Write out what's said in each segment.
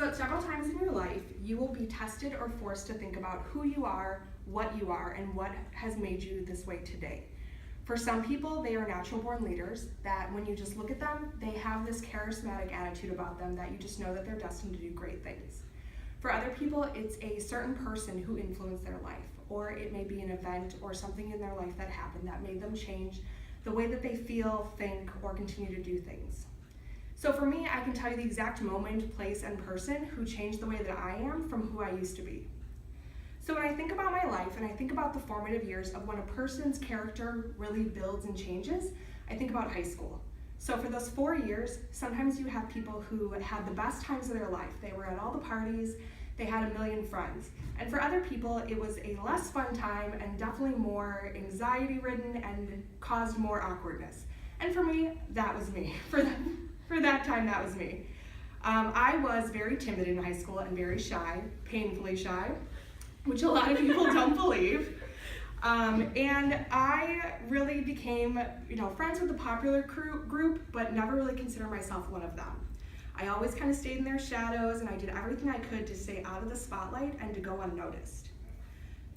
So several times in your life, you will be tested or forced to think about who you are, and what has made you this way today. For some people, they are natural born leaders that when you just look at them, they have this charismatic attitude about them that you just know that they're destined to do great things. For other people, it's a certain person who influenced their life, or it may be an event or something in their life that happened that made them change the way that they feel, think, or continue to do things. So for me, I can tell you the exact moment, place, and person who changed the way that I am from who I used to be. So when I think about my life and I think about the formative years of when a person's character really builds and changes, I think about high school. So for those 4 years, sometimes you have people who had the best times of their life. They were at all the parties, they had a million friends. And for other people, it was a less fun time and definitely more anxiety-ridden and caused more awkwardness. And for me, that was me. For that time, that was me. I was very timid in high school and very shy, painfully shy, which a lot of people don't believe. And I really became, friends with the popular group, but never really considered myself one of them. I always kind of stayed in their shadows, and I did everything I could to stay out of the spotlight and to go unnoticed.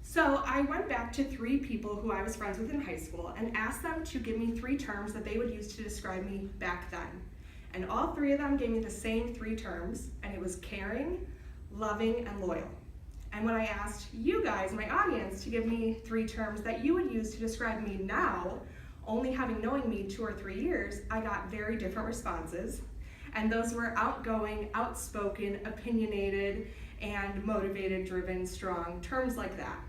So I went back to 3 people who I was friends with in high school and asked them to give me 3 terms that they would use to describe me back then. And all 3 of them gave me the same 3 terms, and it was caring, loving, and loyal. And when I asked you guys, my audience, to give me 3 terms that you would use to describe me now, only having known me 2 or 3 years, I got very different responses. And those were outgoing, outspoken, opinionated, and motivated, driven, strong, terms like that.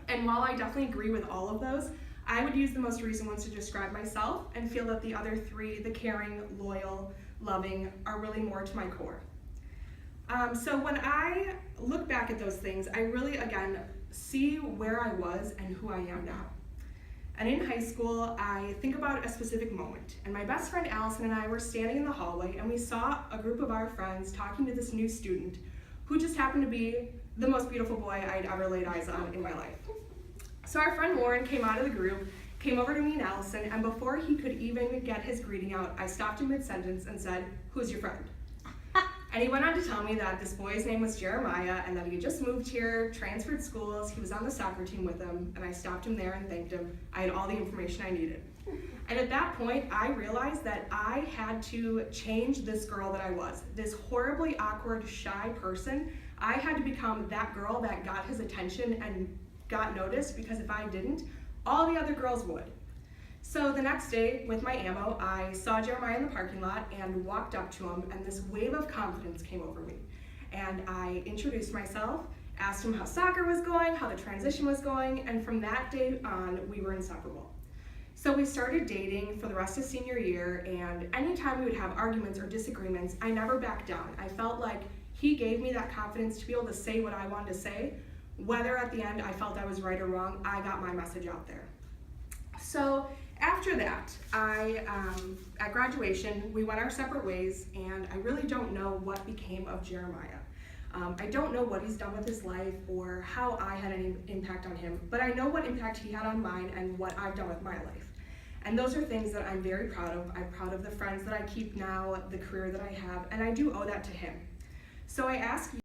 And while I definitely agree with all of those, I would use the most recent ones to describe myself and feel that the other 3, the caring, loyal, loving, are really more to my core. So when I look back at those things, I really, again, see where I was and who I am now. And in high school, I think about a specific moment. And my best friend Allison and I were standing in the hallway, and we saw a group of our friends talking to this new student who just happened to be the most beautiful boy I'd ever laid eyes on in my life. So our friend Warren came out of the group, came over to me and Allison, and before he could even get his greeting out, I stopped him mid-sentence and said, "Who's your friend?" And he went on to tell me that this boy's name was Jeremiah and that he had just moved here, transferred schools, he was on the soccer team with him, and I stopped him there and thanked him. I had all the information I needed. And at that point, I realized that I had to change this girl that I was, this horribly awkward, shy person. I had to become that girl that got his attention and got noticed, because if I didn't, all the other girls would. So the next day, with my ammo, I saw Jeremiah in the parking lot and walked up to him, and this wave of confidence came over me. And I introduced myself, asked him how soccer was going, how the transition was going, and from that day on, we were inseparable. So we started dating for the rest of senior year, and anytime we would have arguments or disagreements, I never backed down. I felt like he gave me that confidence to be able to say what I wanted to say. Whether at the end I felt I was right or wrong, I got my message out there. So after that, at graduation, we went our separate ways, and I really don't know what became of Jeremiah. I don't know what he's done with his life or how I had any impact on him, but I know what impact he had on mine and what I've done with my life. And those are things that I'm very proud of. I'm proud of the friends that I keep now, the career that I have, and I do owe that to him. So I ask you,